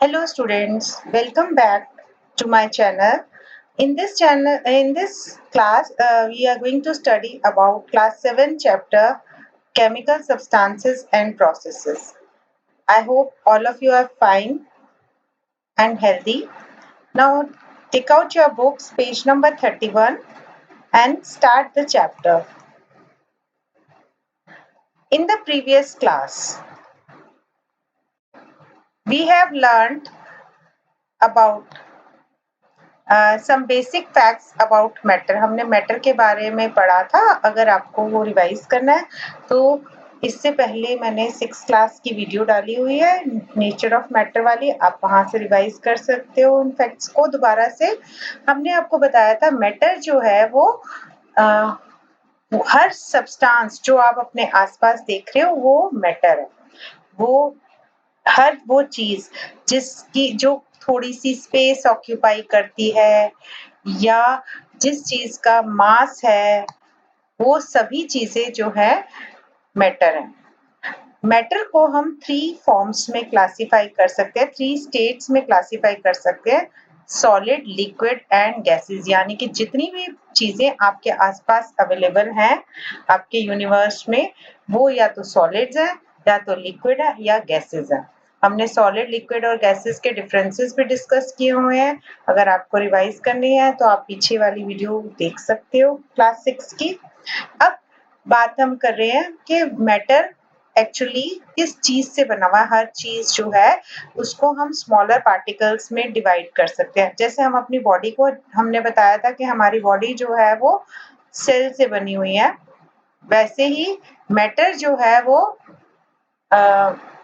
Hello students, welcome back to my channel. In this class, we are going to study about class 7 chapter chemical substances and processes. I hope all of you are fine and healthy. Now take out your books, page number 31 and start the chapter. In the previous class, we have learned about some basic facts about matter. हमने matter के बारे में पढ़ा था. अगर आपको वो revise करना है तो इससे पहले मैंने 6th क्लास की वीडियो डाली हुई है नेचर ऑफ मैटर वाली. आप वहां से रिवाइज कर सकते हो उन फैक्ट्स को दोबारा से. हमने आपको बताया था मैटर जो है वो हर सब्सटेंस जो आप अपने आसपास देख रहे हो वो मैटर है. वो चीज जिसकी जो थोड़ी सी स्पेस ऑक्यूपाई करती है या जिस चीज का मास है वो सभी चीजें जो है मैटर है. मैटर को हम 3 फॉर्म्स में क्लासिफाई कर सकते हैं, 3 स्टेट्स में क्लासिफाई कर सकते हैं. Solid, liquid and gases. यानी कि जितनी भी चीजें आपके आसपास अवेलेबल हैं आपके यूनिवर्स में वो या तो सॉलिड्स हैं या तो लिक्विड है या गैसेस है. हमने सॉलिड, लिक्विड और गैसेस के डिफरेंसेस भी डिस्कस किए हुए हैं. अगर आपको रिवाइज करनी है तो आप पीछे वाली वीडियो देख सकते हो क्लास 6 की. अब बात हम कर रहे हैं कि मैटर एक्चुअली किस चीज से बना हुआ है. हर चीज जो है उसको हम स्मॉलर पार्टिकल्स में डिवाइड कर सकते हैं. जैसे हम अपनी बॉडी को, हमने बताया था कि हमारी बॉडी जो है वो सेल से बनी हुई है, वैसे ही मैटर जो है वो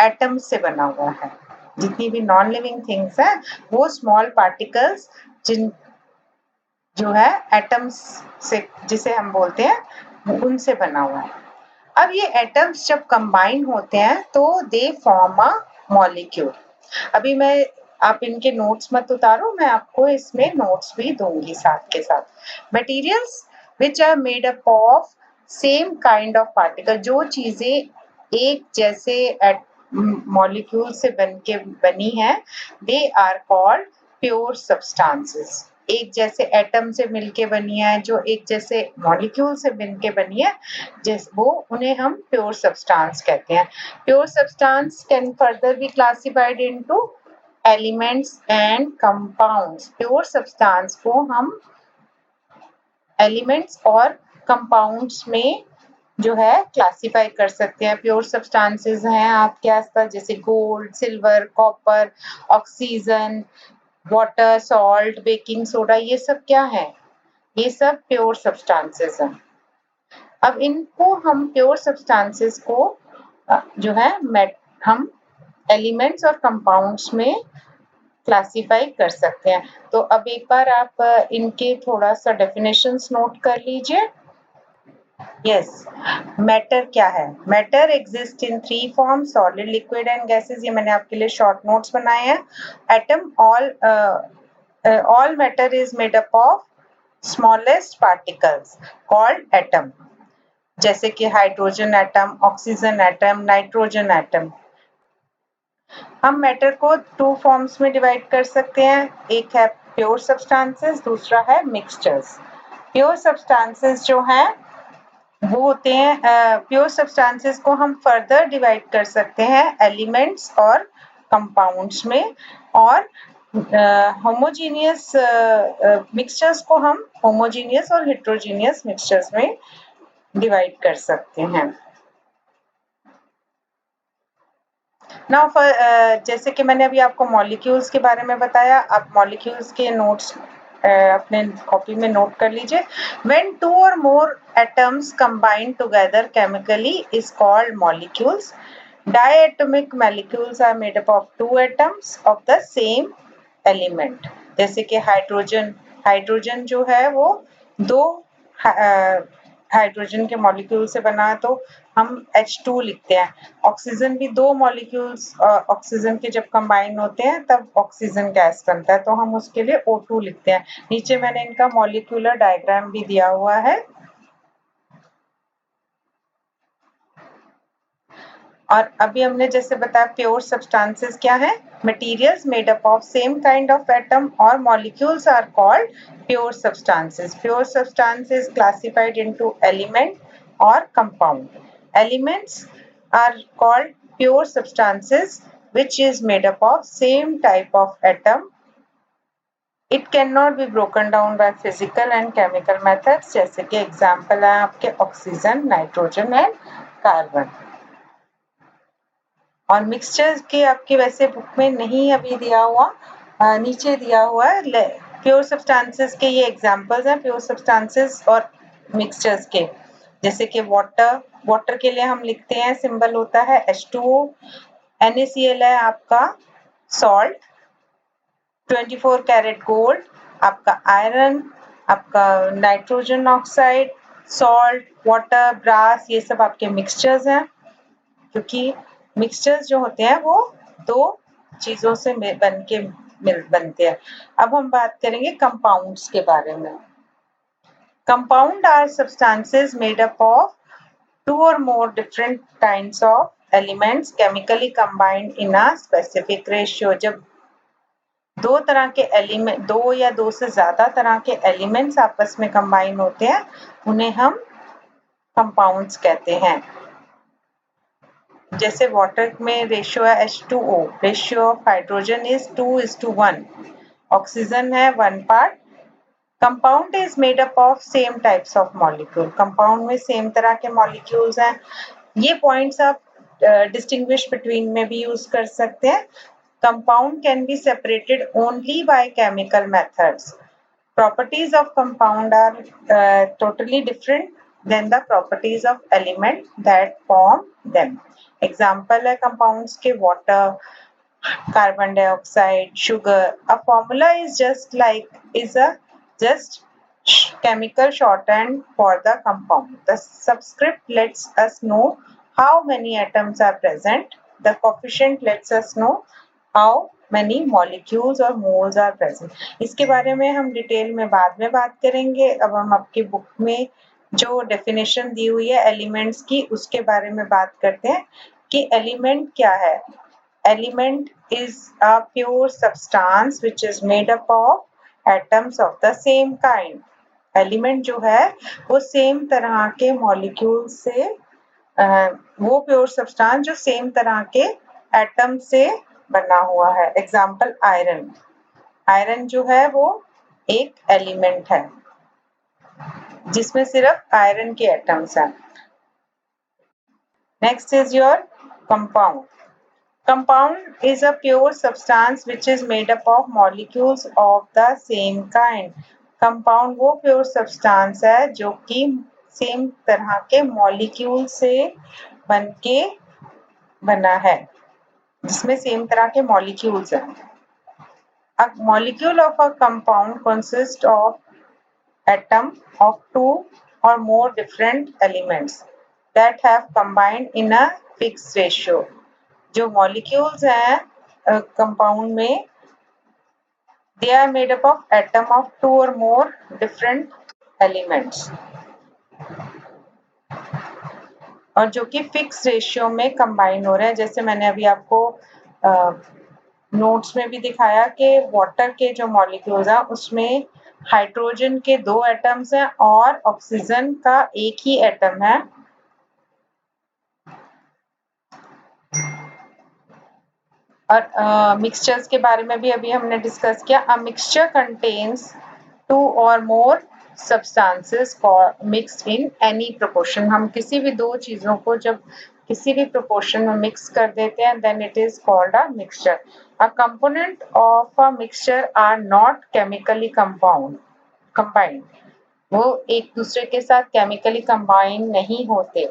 एटम से बना हुआ है. जितनी भी नॉन लिविंग थिंग्स हैं वो स्मॉल पार्टिकल्स जिन जो है एटम्स से, जिसे हम बोलते हैं, उनसे बना हुआ है. अब ये एटम्स जब कंबाइन होते हैं तो दे फॉर्म अ मॉलिक्यूल. अभी आप इनके नोट्स मत उतारो, मैं आपको इसमें नोट्स भी दूंगी साथ के साथ. Materials which are made up of same kind of particle. जो चीजें एक जैसे मॉलिक्यूल से बनी है they are called pure substances. एक जैसे एटम से मिलके बनी है, जो एक जैसे मॉलिक्यूल से मिलके बनी है, वो उन्हें हम प्योर सब्सटेंस कहते हैं. Pure substance can further be classified into elements and compounds. Pure substance को हम एलिमेंट्स और कंपाउंड्स में जो है क्लासिफाई कर सकते हैं. प्योर सब्सटेंसेस हैं आपके आसपास जैसे gold, silver, copper, oxygen, water, salt, baking soda. ये सब क्या है? ये सब प्योर सब्सटेंसेस हैं. अब इनको हम प्योर सब्सटेंसेस को जो है हम एलिमेंट्स और कंपाउंड्स में क्लासिफाई कर सकते हैं. तो अब एक बार आप इनके थोड़ा सा डेफिनेशंस नोट कर लीजिए. यस, मैटर क्या है? Matter exist in 3 form, solid, liquid and gases. ये मैंने आपके लिए शॉर्ट नोट्स बनाए हैं. Atom, all matter is made up of smallest particles called atom. जैसे कि hydrogen atom, oxygen atom, nitrogen atom. हम मैटर को 2 फॉर्म्स में डिवाइड कर सकते हैं. एक है प्योर सब्सटेंसेस, दूसरा है मिक्सचर्स. प्योर सब्सटेंसेस जो हैं वो होते हैं, प्योर सब्सटेंसेस को हम फर्दर डिवाइड कर सकते हैं एलिमेंट्स और कंपाउंड्स में, और होमोजीनियस मिक्सचर्स को हम होमोजीनियस और हेट्रोजीनियस मिक्सचर्स में डिवाइड कर सकते हैं. नाउ जैसे कि मैंने अभी आपको मॉलिक्यूल्स के बारे में बताया, आप मॉलिक्यूल्स के नोट्स अपने कॉपी में नोट कर लीजिए. When 2 or more atoms combine together chemically is called molecules. Diatomic molecules are made up of 2 atoms of the same element. जैसे कि हाइड्रोजन जो है वो 2 हाइड्रोजन के मॉलिक्यूल से बना है तो हम H2 लिखते हैं. ऑक्सीजन भी 2 मॉलिक्यूल्स ऑक्सीजन के जब कंबाइन होते हैं तब ऑक्सीजन गैस बनता है तो हम उसके लिए O2 लिखते हैं. नीचे मैंने इनका मॉलिक्यूलर डायग्राम भी दिया हुआ है. और अभी हमने जैसे बताया प्योर सब्सटेंसेस क्या है, materials made up of same kind of atom और molecules are called pure substances. Pure substances classified into element और compound. Elements are called pure substances which is made up of same type of atom. It cannot be broken down by physical and chemical methods. जैसे कि example है आपके oxygen, nitrogen and carbon. और mixture के आपके वैसे book में नहीं अभी दिया हुआ, नीचे दिया हुआ है. प्योर सब्सटेंसेस के ये एग्जांपल्स हैं, प्योर सब्सटेंसेस और मिक्सचर्स के. जैसे कि वाटर के लिए हम लिखते हैं, सिंबल होता है H2O. NaCl है आपका सॉल्ट. 24 कैरेट गोल्ड आपका आयरन, आपका nitrogen oxide, salt, water, brass, ये सब आपके मिक्सचर्स हैं. क्योंकि मिक्सचर्स जो होते हैं वो दो चीजों से बनते हैं. अब हम बात करेंगे कंपाउंड्स के बारे में. Compound are substances made up of two or more different kinds of elements chemically combined in a specific ratio. जब दो तरह के एलिमेंट, दो या दो से ज्यादा तरह के एलिमेंट्स आपस में कंबाइन होते हैं, उन्हें हम कंपाउंड्स कहते हैं. जैसे वाटर में रेशियो है H2O, ratio of hydrogen is 2:1, oxygen है 1 part. Compound is made up of same types of molecule. Compound में सेम तरह के मॉलिक्यूल्स हैं. ये पॉइंट्स आप डिस्टिंग्विश बिटवीन में भी यूज कर सकते हैं. Compound can be separated only by chemical methods. Properties of compound are totally different than the properties of element that form them. Example है compounds के water, carbon dioxide, sugar. A formula is just chemical shorthand for the compound. The subscript lets us know how many atoms are present. The coefficient lets us know how many molecules or moles are present. इसके बारे में हम detail में बाद में बात करेंगे. अब हम आपकी बुक में जो डेफिनेशन दी हुई है एलिमेंट्स की, उसके बारे में बात करते हैं कि एलिमेंट क्या है. Element is a pure substance which is made up of atoms of the same kind. Element जो है वो सेम तरह के मॉलिक्यूल से, वो प्योर सब्सटेंस जो सेम तरह के एटम से बना हुआ है. Example iron. आयरन जो है वो एक एलिमेंट है जिसमें सिर्फ आयरन के एटम्स हैं. Next is your compound. Compound is a pure substance which is made up of molecules of the same kind. Compound वो pure substance है जो कि same तरह के molecule से बनके बना है, जिसमें same तरह के molecules हैं. A molecule of a compound consists of atom of two or more different elements that have combined in a fixed ratio. जो मॉलिक्यूल्स हैं कंपाउंड में, they are made up of atom of two और more different elements, और जो कि fix ratio में combine हो रहे हैं. जैसे मैंने अभी आपको नोट्स में भी दिखाया कि वाटर के जो मॉलिक्यूल्स हैं उसमें हाइड्रोजन के 2 एटम्स हैं और ऑक्सीजन का एक ही एटम है. और मिक्सचर्स के बारे में भी अभी हमने डिस्कस किया. अ मिक्सचर कंटेन्स 2 और मोर substances mixed in any proportion. हम किसी भी दो चीजों को जब किसी भी proportion में mix कर देते हैं, then it is called a mixture. A component of a mixture are not chemically combined. वो एक दूसरे के साथ chemically combine नहीं होते,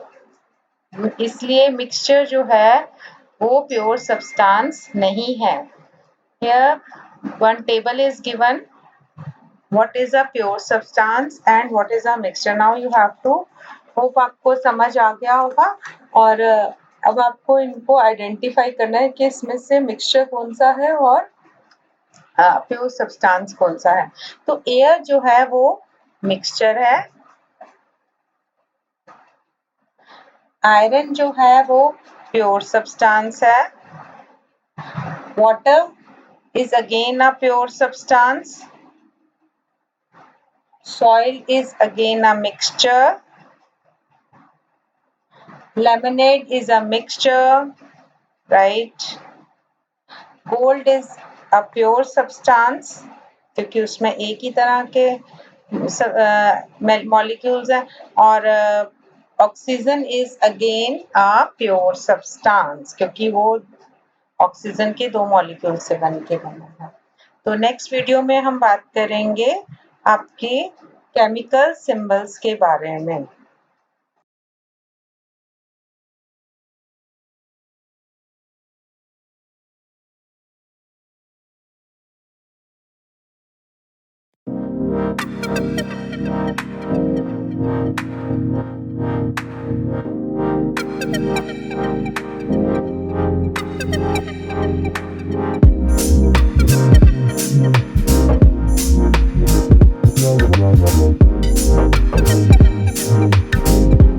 इसलिए मिक्सचर जो है वो प्योर सब्सटेंस नहीं है. Here one table is given. What is a pure substance and what is a mixture? Now you have to, hope आपको समझ आ गया होगा. और अब आपको इनको आइडेंटिफाई करना है कि इसमें से मिक्सचर कौन सा है और प्योर सब्सटेंस कौन सा है. तो एयर जो है वो मिक्सचर है. आयरन जो है वो प्योर सब्सटेंस है. Water is again a pure substance. Soil is again a mixture. Lemonade is a mixture, right? Gold is a pure substance क्योंकि उसमें एक ही तरह के मॉलिक्यूल्स हैं. और oxygen is again a pure substance क्योंकि वो ऑक्सीजन के 2 मॉलिक्यूल से बना है. तो नेक्स्ट वीडियो में हम बात करेंगे आपके केमिकल सिंबल्स के बारे में. Thank you.